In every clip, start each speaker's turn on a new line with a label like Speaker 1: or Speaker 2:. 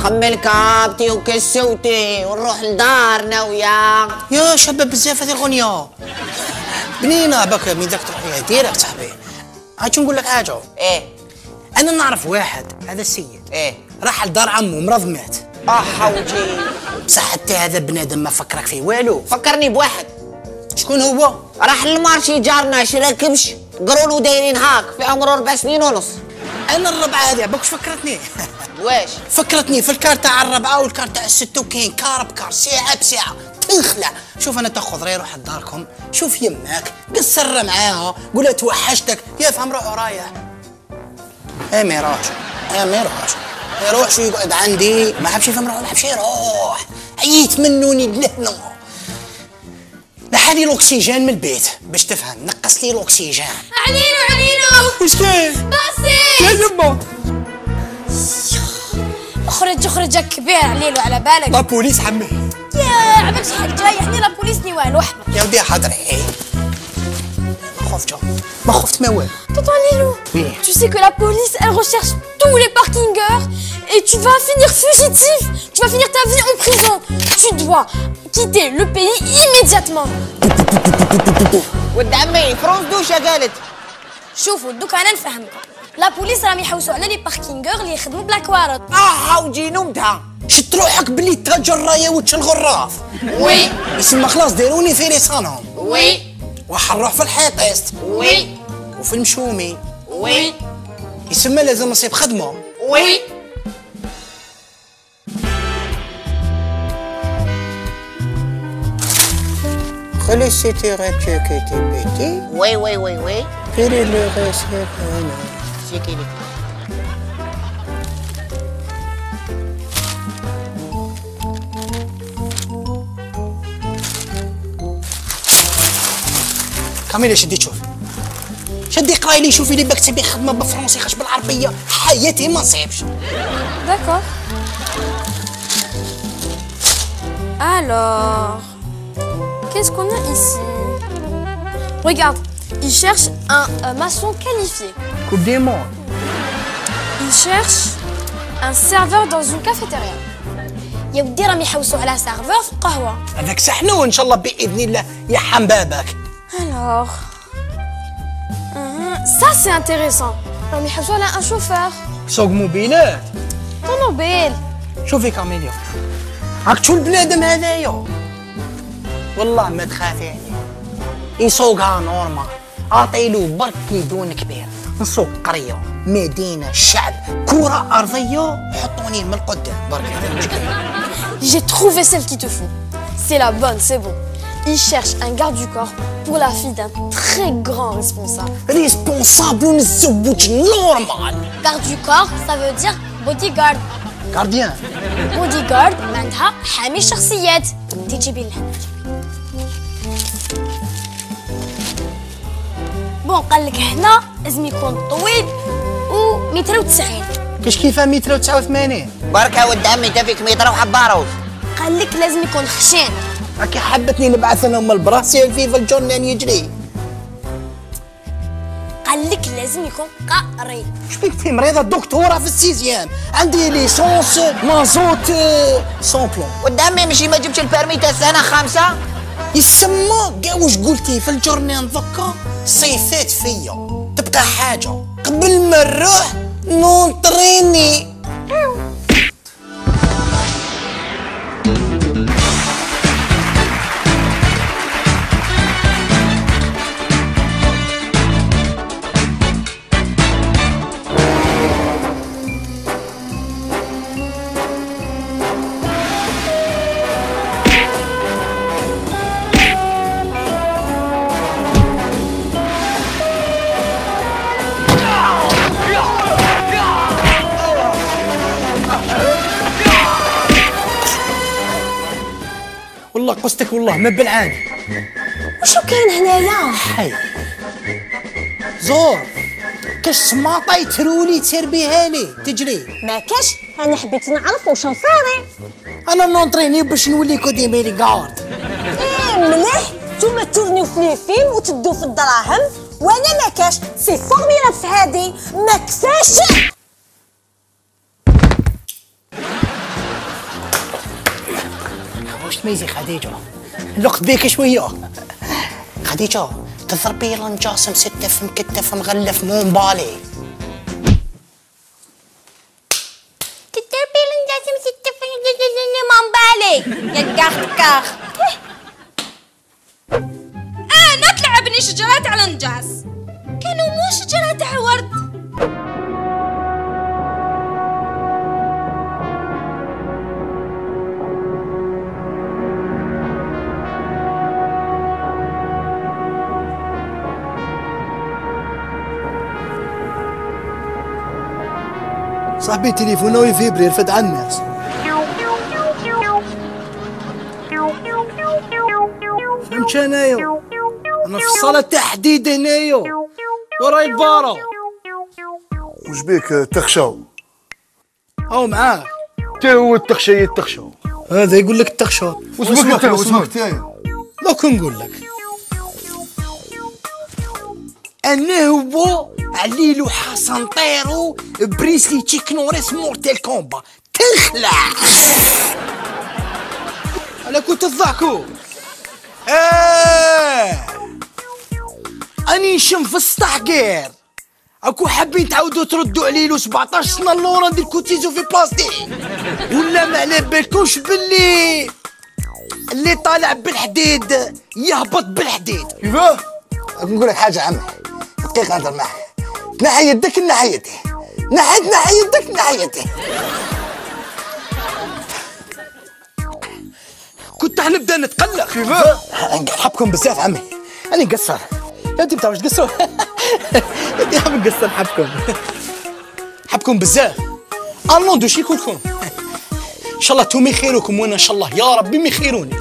Speaker 1: خمل كابتي وكسوتي ونروح لدارنا ويا
Speaker 2: يا شباب بزاف هذه الغنية بنينة بك من ذاك تروح ديريكت صاحبي. عاد نقول لك حاجة.
Speaker 1: ايه
Speaker 2: أنا نعرف واحد هذا السيد
Speaker 1: ايه
Speaker 2: راح لدار عمو مرض مات.
Speaker 1: حوجي
Speaker 2: بصح حتى هذا بنادم ما فكرك فيه والو.
Speaker 1: فكرني بواحد.
Speaker 2: شكون هو؟
Speaker 1: راح للمارشي جارنا شرا كبش قرولو دايرين هاك في عمره 4 سنين ونص.
Speaker 2: أنا الربعة هذه بوكش فكرتني.
Speaker 1: واش؟
Speaker 2: فكرتني في الكار تاع الربعة والكار تاع الستة وكاين كار بكار ساعة بساعة تنخلع. شوف أنا تاخذ راه روح لداركم شوف يماك قصر معاها قولها توحشتك يفهم روح رايح. ما يروحش يروح شو يقعد عندي ما حبش يفهم روح ما حبش يروح عييت منوني لهنا لحالي الاكسجين من البيت باش تفهم نقص لي الاكسجين.
Speaker 3: علينو
Speaker 2: واش كاين؟
Speaker 3: باسي
Speaker 2: يا يما
Speaker 3: اخرج كبير عليلو على بالك.
Speaker 2: لا بوليس حمي
Speaker 3: يا عبالك شحال تريحني لا بوليسني والو احمد.
Speaker 2: يا ودي حاضر ما خفت ما والو.
Speaker 3: Tonton Lilou,
Speaker 2: oui.
Speaker 3: Tu sais que la police, elle recherche tous les parkingers et tu vas finir fugitif. Tu vas finir ta vie en prison. Tu dois quitter le pays immédiatement.
Speaker 1: ود عمي فرونس دوشة قالت.
Speaker 3: شوفوا دوك انا نفهمكم. لا بوليس راهم يحوسوا على لي باركينغور اللي يخدموا بلا كوارط.
Speaker 1: حوجي نمتها.
Speaker 2: شت روحك بلي تاجر رايوتش الغراف.
Speaker 1: وي
Speaker 2: يسمى خلاص ديروني في لسانهم.
Speaker 1: وي
Speaker 2: وحنروح في الحيطيست.
Speaker 1: وي
Speaker 2: وفي المشومي.
Speaker 1: وي
Speaker 2: يسمى لازم نصيب خدمة.
Speaker 1: وي
Speaker 2: خلي السيتيغات كيتي بيتي.
Speaker 1: وي وي وي وي
Speaker 2: كيري لو غاسيب هنا.
Speaker 1: شكيلي.
Speaker 2: كاميلا شدي تشوف شدي قراي لي شوفي لي باك تبي خدمه بالفرنسي خاش بالعربيه حياتي ما نصيبش.
Speaker 3: D'accord. Alors, qu'est-ce qu'on a ici? Regarde, il cherche un maçon qualifié.
Speaker 2: كوب دي مون.
Speaker 3: Il cherche un serveur dans une cafétéria. يا ودي راهم يحوسوا على سيرفور في القهوة.
Speaker 2: هذاك سحنو ان شاء الله باذن الله يحم بابك.
Speaker 3: Alors, ça c'est intéressant. راهم يحوسوا على un chauffeur.
Speaker 2: سوق موبيلات.
Speaker 3: طونوبيل.
Speaker 2: شوفي كاميليا راك شو البنادم هذايا والله ما تخافي عليه يسوقها نورمال اعطيلو برك بدون كبير نسوق قريه مدينه شعب كره ارضيه حطوني من القدام برك.
Speaker 3: J'ai trouvé celle qu'il te faut. C'est la bonne, c'est bon. Il cherche un garde du corps pour la fille d'un très grand responsable.
Speaker 2: ريسبونسابل ونزوج نورمال.
Speaker 3: Garde du corps, ça veut dire bodyguard.
Speaker 2: كارديان.
Speaker 3: bodyguard معناتها حامي شخصيات. تجيبي لهنا. بون قال لك هنا لازم يكون طويل و 190.
Speaker 2: كيفاه 189.
Speaker 1: بركة ود عمي تفيك ميطرة وحباروش.
Speaker 3: قال لك لازم يكون خشين.
Speaker 2: راكي حبتني نبعث لهم البراسيل في الجورنال يجري.
Speaker 3: قال لك لازم يكون قاري.
Speaker 2: شبيك انت مريضه دكتوره في السيزيام عندي ليسونس مازوت سون بلون.
Speaker 1: ود عمي مشي ما جبتش البيرمي تاع السنة 5.
Speaker 2: يسمى كاع واش قلتي في الجورنال ذكا صيفات فيا تبقى حاجه قبل ما نروح نونطريني. والله قصتك والله ما بالعادي.
Speaker 3: وشو كاين هنايا؟
Speaker 2: حي زور كاش سماطه يترولي تربيها لي تجري.
Speaker 4: ما كاش انا حبيت نعرف واش نصيري.
Speaker 2: انا نونطريني باش نولي كوديميري كارد.
Speaker 4: مليح نتوما تورنيو في لي فيلم وتدو في الدراهم وانا ما كاش سي فورميلا في هادي ما كفاش.
Speaker 2: واش تميزي خديجه؟ لق بيك شويه. خديجه تضربي لنجاس مستف مكتف مغلف مو مبالي.
Speaker 3: تضربي لنجاس مستف مو مبالي يا كاخ. انا تلعبني شجرات على نجاس، كانوا مو شجرات على ورد.
Speaker 2: صاحبي تليفونه يفيبري رفد على الناس. فهمت انايا؟ انا في الصاله تحديد هنايا وراي البارة.
Speaker 5: وش بيك تخشاو؟
Speaker 2: هاو معاك.
Speaker 5: تا هو التخشى التخشى.
Speaker 2: هذا يقول لك التخشى.
Speaker 5: واسمك
Speaker 2: لو نقول لك انا هو عليلو حسن طيرو بريسلي تشيك نوريس مورتال كومبا. تخلع انا كنت تضحكوا. اني نشم في السطح غير اكو حابين تعاودوا تردوا عليلو 17 سنه اللورا ندير كوتيزو في بلاستيك، ولا ما على بالكمش باللي اللي طالع بالحديد يهبط بالحديد.
Speaker 5: كيفاه؟
Speaker 2: نقول لك حاجه عمي دقيقه نهضر معاك. نحي يدك نحي يدي، نحي يدك نحي يدي. كنت حنبدا نتقلق.
Speaker 5: كيفاه؟
Speaker 2: نحبكم بزاف عمي، انا نقصر. انت بتعرف تقصروا؟ انت حاب نقصر. حبكم بزاف. الله دوشي كلكم. ان شاء الله تومي خيركم وانا ان شاء الله يا ربي ما يخيروني.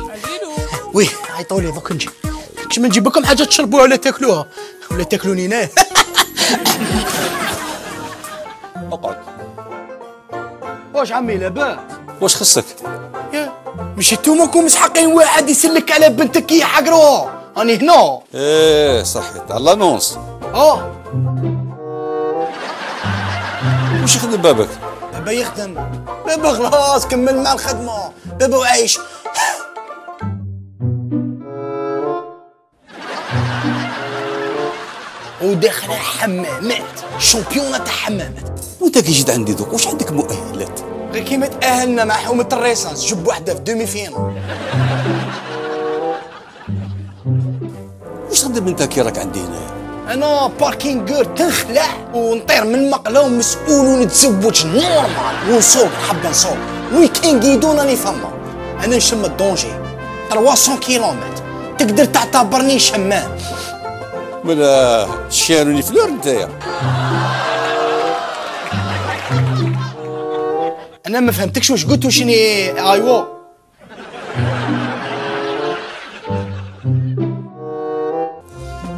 Speaker 2: وي عيطوا لي دوك نجي. كش ما نجيب لكم حاجه تشربوها ولا تاكلوها ولا تاكلوني انا.
Speaker 6: اقعد.
Speaker 2: واش عمي لاباس؟
Speaker 6: واش خصك؟
Speaker 2: يا مش انتوما مسحقين واحد يسلك على بنتك يحقروها. راني هنا.
Speaker 6: ايه صحيت على لانونس. واش يخدم بابك؟
Speaker 2: بابا يخدم. بابا خلاص كمل مع الخدمه. بابا وعايش. وداخل حمامات شامبيونة تاع حمامات.
Speaker 6: وانت كي جيت عندي دوك واش عندك مؤهلات؟
Speaker 2: غير كيما تأهلنا مع حومة الريسانس جب وحده في دومي فينال.
Speaker 6: واش تخدم انت كي راك عندي هنايا؟
Speaker 2: انا باركينغور تنخلع ونطير من المقله ومسؤول ونتزوج نورمال ونسوق. نحب نسوق وين كاين قيدون راني فما. انا نشم الدونجي 300 كيلومتر تقدر تعتبرني شمام.
Speaker 6: ولا شيروني فلور نتايا.
Speaker 2: انا ما فهمتكش واش قلت وشني. ايوا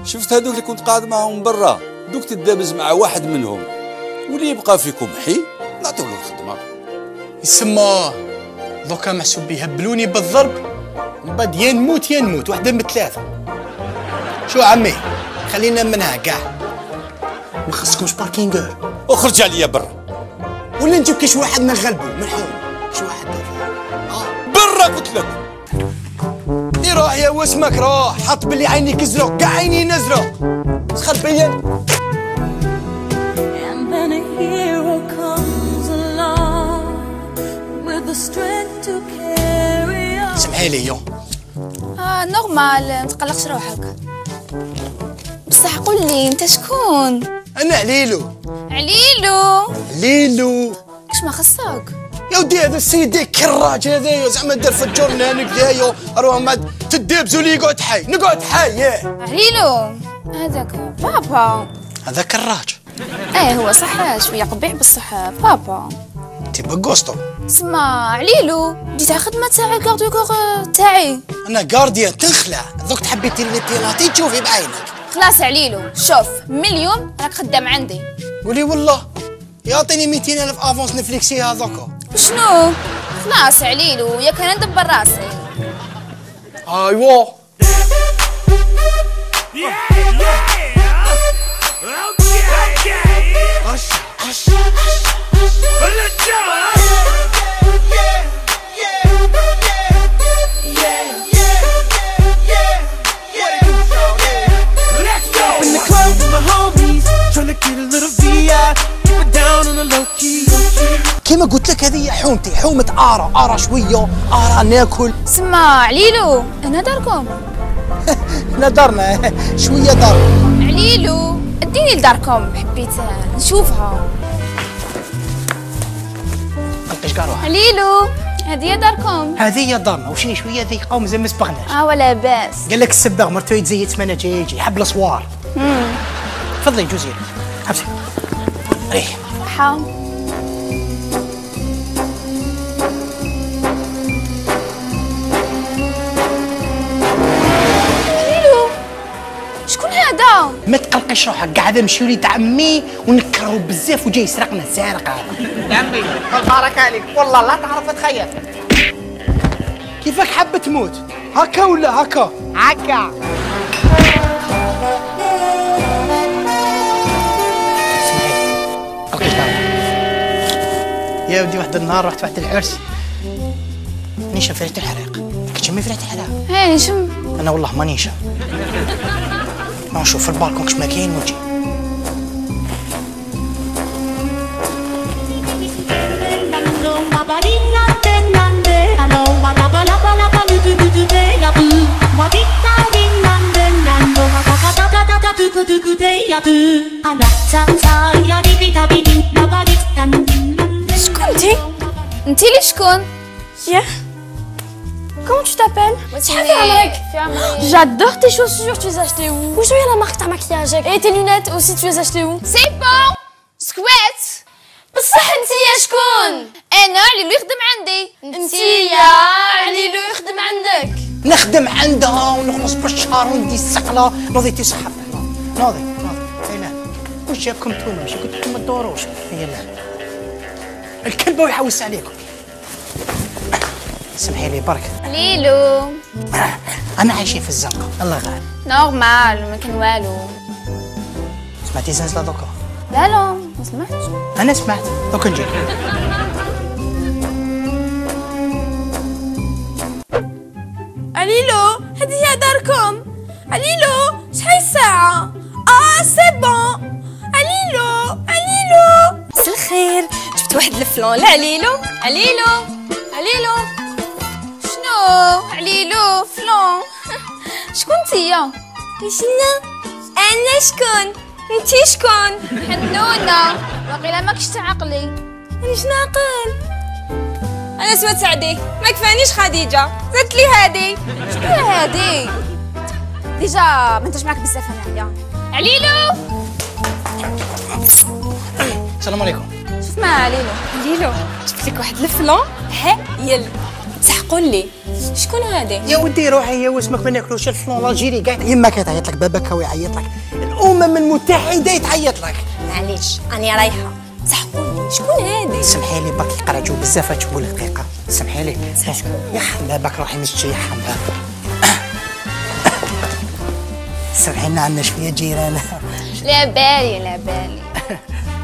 Speaker 6: شفت هذوك اللي كنت قاعد معاهم برا دوك تدابز مع واحد منهم واللي يبقى فيكم حي نعطيو له الخدمه.
Speaker 2: يسمى دوكا محسوب يهبلوني بالضرب من بعد يا نموت وحده من ثلاثه. شو عمي خلينا منها كاع ما خصكمش باركينغور.
Speaker 6: اخرج عليا برا
Speaker 2: ولا نجيب كاش واحد نغلبو من حوم. كاش واحد
Speaker 6: برا قلت لك.
Speaker 2: روح يا واسمك روح. حط باللي عينيك زرق كاع عيني نزرق. سخر بيا.
Speaker 7: And then a hero comes along with the strength to carry on.
Speaker 2: سمحي لي.
Speaker 3: نورمال ما تقلقش روحك. بصح قول لي انت شكون؟
Speaker 2: انا عليلو. عليلو
Speaker 3: كش ما خصك؟
Speaker 2: يا ودي هذا السيد كراج هذايا زعما دار في الجورنال هكذايا روح ما تدابزوا لي يقعد حي. نقعد حي ياه.
Speaker 3: عليلو هذاك بابا.
Speaker 2: هذا كراج.
Speaker 3: هو صح شويه قبيح بصح بابا.
Speaker 2: تيبا غوستو.
Speaker 3: سما عليلو بديت على خدمه تاعي كارديو كور تاعي.
Speaker 2: انا كارديان تنخلع. دوك تحبي تيري بيلاتي تشوفي بعينك.
Speaker 3: خلاص عليلو شوف من اليوم راك خدام عندي.
Speaker 2: قولي والله يعطيني 200,000 افونس نفليكسي هذاك.
Speaker 3: شنو؟ خلاص عليلو ياك انا ندبر راسي.
Speaker 2: ايوا شفت هذه حومتي، حومة آرا شوية، آرا ناكل.
Speaker 3: اسمع عليلو، هنا داركم.
Speaker 2: لا دارنا شوية دار.
Speaker 3: عليلو اديني لداركم، حبيت نشوفها.
Speaker 2: ايش قالوا؟
Speaker 3: عليلو هذه داركم.
Speaker 2: هذه هي دارنا، وشني شوية ذي قوم زي ما سبغناش.
Speaker 3: ولا باس.
Speaker 2: قال لك السباغ مرتو يتزيت مانا جيجي يحب الصوار. تفضلي جوزي حبسي. ريح.
Speaker 3: صحة. شكون هذا؟
Speaker 2: ما تقلقيش روحك، قاعد نمشيو لي عمي ونكرهو بزاف وجاي يسرقنا السارق هذا.
Speaker 1: يا عمي بالبركة عليك والله لا تعرف تخيل.
Speaker 2: كيفك حاب تموت؟ هكا ولا هكا؟
Speaker 1: هكا.
Speaker 2: يا ودي واحد النهار رحت واحد العرس نيشم في ريحة الحريق. كتشمي في ريحة الحريق؟
Speaker 3: هاني شم.
Speaker 2: أنا والله ما نيشم. ما نشوف في البالكون كش ما كاين ونجي.
Speaker 3: شكون انتي؟ انتي اللي شكون؟ ياه Comment tu t'appelles? شحال في عمرك؟ J'adore tes chaussures, tu les as achetées où? وشنو هي لا مارك تاع مكياجك؟ Et tes lunettes aussi, tu les as achetées où? C'est bon! سكوات! بصح انتيا شكون؟ انا عليلو يخدم عندي. انتيا عليلو يخدم عندك.
Speaker 2: نخدم عندها ونخلص بالشهر وندي السقلة. نوضي تي صحة. نوضي هنا. واش جابكم نتوما؟ ماشي قلت لكم ما تدوروش. هي لا. الكلبة ويحوس عليكم. سمحي لي برك.
Speaker 3: عليلو.
Speaker 2: أنا عايشين في الزنقة، الله غالب.
Speaker 3: نورمال ما كان والو.
Speaker 2: سمعتي زنزلة دوكا؟
Speaker 3: لا ما سمعتش.
Speaker 2: أنا سمعت، دوكا نجي.
Speaker 3: عليلو هذه هي داركم. عليلو شحال الساعة؟ سي بون. عليلو مساء الخير، جبت واحد الفلون لعليلو. عليلو شنو؟ عليلو فلون. شكون نتيا؟ أنا شكون؟ انتي شكون؟ حنونة. واقيلا ماكش تعقلي. أنا شنو عقل؟ أنا اسمها سعدي، ما كفانيش خديجة، زدت لي هادي. شكون هادي؟ ديجا ما انتش معاك بزاف هنايا. عليلو
Speaker 2: السلام عليكم.
Speaker 3: شوف مع عليلو جبت لك واحد الفلون هايل. بصح قول لي شكون هادي؟
Speaker 2: يا ودي روحي يا واسمك ما ناكلوش الفلون الجيري كاع. يماك تعيط لك، باباك هو يعيط لك، الأمم المتحدة تعيط لك.
Speaker 3: معليش أنا رايحة. بصح قول لي شكون هادي؟
Speaker 2: سمحي لي برك قراتو بزاف تشوفوا دقيقة. سمحي لي. يا حبابك روحي مشي يا حباب. سمحي لنا عندنا شوية جيران.
Speaker 3: لا بالي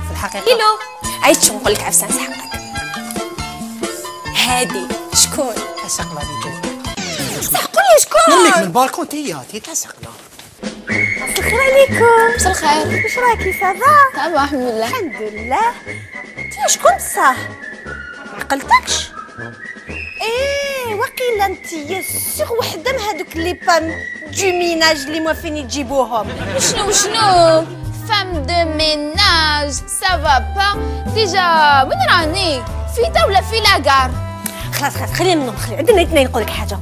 Speaker 2: في الحقيقة
Speaker 3: عليلو عيط شو نقول لك عفسة نسحقك. هادي شكون؟
Speaker 2: تسقلا لي
Speaker 3: بصح قول لي شكون؟
Speaker 2: نرميك من البالكون تي تسقلا.
Speaker 3: مساء الخير عليكم. مساء الخير.
Speaker 4: واش راكي صافا؟
Speaker 3: تمام الحمد لله.
Speaker 4: الحمد لله. انت شكون بصح؟ عقلتكش؟ وقيلا انت سيغ وحده من هذوك لي بام دو ميناج اللي موافين يجيبوهم.
Speaker 3: شنو فام دو ميناج سافا با. ديجا وين راني؟ في ولا في لاكار؟
Speaker 4: خلاص خلينا منهم، عندنا اثنين. نقول لك حاجه،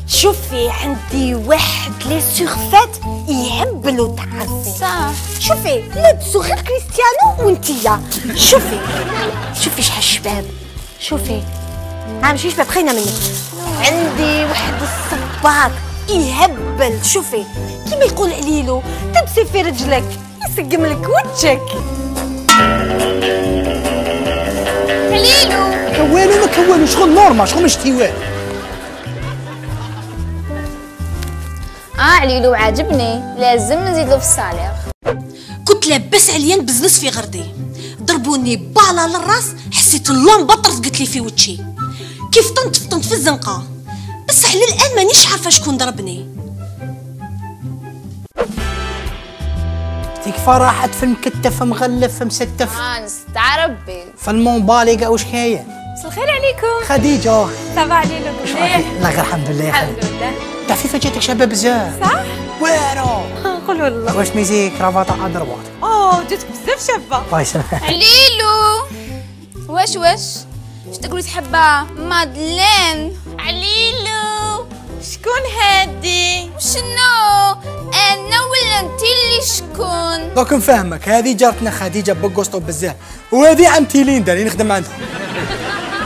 Speaker 4: شوفي عندي واحد لي سورفات يهبلوا تعرفي.
Speaker 3: صح.
Speaker 4: شوفي لبسوا غير كريستيانو وانتيا. شوفي شحال الشباب. شوفي ماشي شباب، خلينا منك. عندي واحد الصباط يهبل. شوفي كيما يقول عليلو تبسي في رجلك يسقم لك وجهك.
Speaker 3: عليلو
Speaker 2: ما كوالو شغل نورمال، شغل مش تيوال.
Speaker 3: عليلو عاجبني، لازم نزيدلو في الصالير.
Speaker 4: كنت لاباس عليا نبزنس في غردي، ضربوني بالا للراس، حسيت اللومبه طرفقت لي في وجهي. كيف طنت في الزنقه، بصح للان مانيش عارفه شكون ضربني.
Speaker 2: ديك فرحت في المكتف مغلف مستف.
Speaker 3: نستع ربي.
Speaker 2: في المونبالي كاع واش كاين؟
Speaker 3: مساء الخير عليكم.
Speaker 2: خديجه
Speaker 3: صباح عليكم.
Speaker 2: الله غير الحمد لله يا
Speaker 3: الحمد لله.
Speaker 2: عفيفه جاتك شابه بزاف.
Speaker 3: صح؟
Speaker 2: واعره.
Speaker 3: قول والله.
Speaker 2: واش ميزي كرافاطه ادرباط.
Speaker 3: جاتك بزاف شابه.
Speaker 2: الله يسلمك.
Speaker 3: عليلو واش تقولي تحبها مادلين؟ عليلو شكون هادي؟ شنو انا ولا انتي اللي شكون؟
Speaker 2: دوك نفهمك، هذه جارتنا خديجه بوغوستو بزاف، وهذه عمتي ليندا اللي نخدم عندها.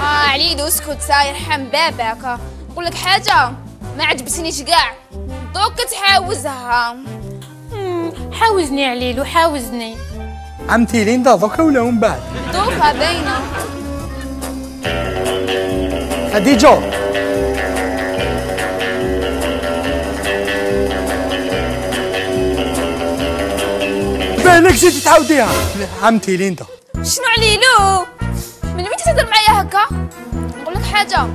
Speaker 3: عليلو اسكت يرحم باباك. نقول لك حاجه ما عجبتنيش كاع، دوك تحاوزها. حاوزني عليلو حاوزني.
Speaker 2: عمتي ليندا دوكا ولا من بعد؟
Speaker 3: دوكا باينه.
Speaker 2: خديجه بالك جيتي تعاوديها. عمتي ليندا.
Speaker 3: شنو عليلو؟ من متى تهضر معايا هكا؟ نقول لك حاجه،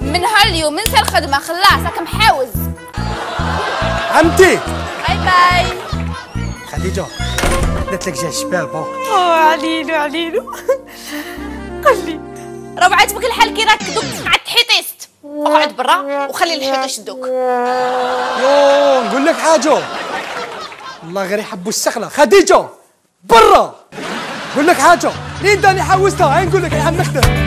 Speaker 3: من هاليوم ننسى الخدمه خلاص راك محاوز.
Speaker 2: عمتي
Speaker 3: باي باي.
Speaker 2: خديجه قالت لك جا الشباب.
Speaker 3: عليلو قل لي راه عاجبك الحال كي راك دوك مع التحيطيست؟ اقعد برا وخلي الحيط يشدوك.
Speaker 2: يو نقول لك حاجه، والله غير يحبوا السخله. خديجه برا. نقول لك حاجه، ليندا اللي حوستها، هاي نقول لك يا عم نخدم.